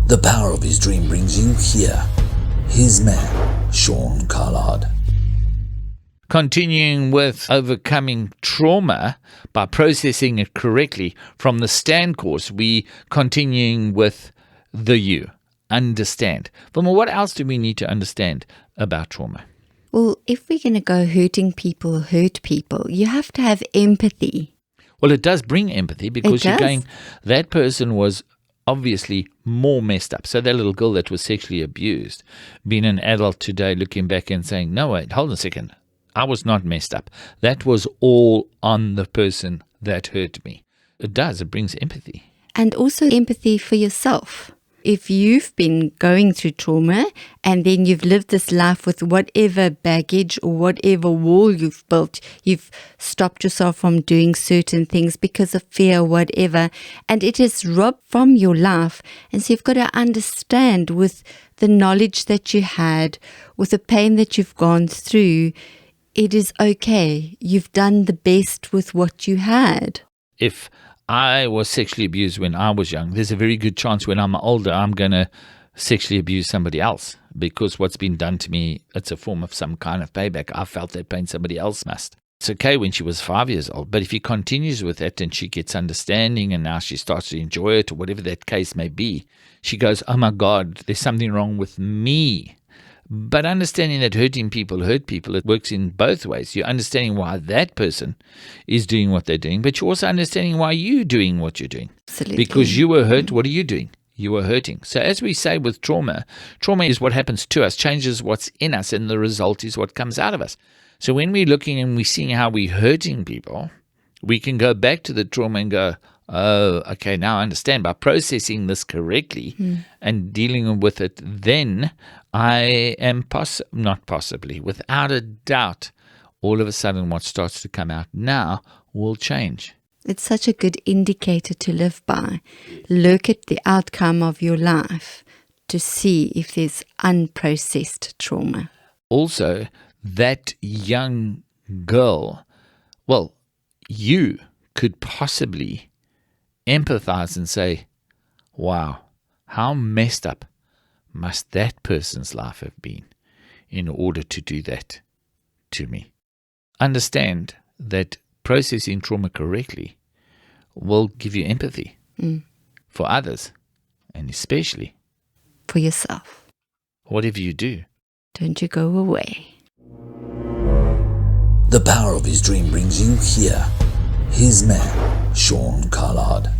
The power of his dream brings you here. His man, Sean Carlard. Continuing with overcoming trauma by processing it correctly from the stand course, we continuing with the you. Understand. Wilma, what else do we need to understand about trauma? Well, if we're going to go hurt people, you have to have empathy. Well, it does bring empathy because you're going, that person was obviously more messed up. So that little girl that was sexually abused, being an adult today, looking back and saying, no, wait, hold on a second. I was not messed up. That was all on the person that hurt me. It does. It brings empathy. And also empathy for yourself. If you've been going through trauma and then you've lived this life with whatever baggage or whatever wall you've built, you've stopped yourself from doing certain things because of fear, whatever, and it is robbed from your life. And so you've got to understand, with the knowledge that you had, with the pain that you've gone through, it is okay. You've done the best with what you had. If I was sexually abused when I was young, there's a very good chance when I'm older I'm going to sexually abuse somebody else, because what's been done to me, it's a form of some kind of payback. I felt that pain, somebody else must. It's okay when she was 5 years old, but if he continues with that and she gets understanding and now she starts to enjoy it, or whatever that case may be, she goes, oh my God, there's something wrong with me. But understanding that hurting people hurt people, it works in both ways. You're understanding why that person is doing what they're doing, but you're also understanding why you're doing what you're doing. Absolutely. Because you were hurt, what are you doing? You were hurting. So as we say with trauma is what happens to us, changes what's in us, and the result is what comes out of us. So when we're looking and we're seeing how we're hurting people, we can go back to the trauma and go, oh, okay, now I understand. By processing this correctly and dealing with it, then I am without a doubt, all of a sudden what starts to come out now will change. It's such a good indicator to live by. Look at the outcome of your life to see if there's unprocessed trauma. Also, that young girl, well, you could possibly empathize and say, wow, how messed up must that person's life have been in order to do that to me? Understand that processing trauma correctly will give you empathy for others, and especially for yourself. Whatever you do, don't you go away. The power of his dream brings you here. His man, Sean Carlard.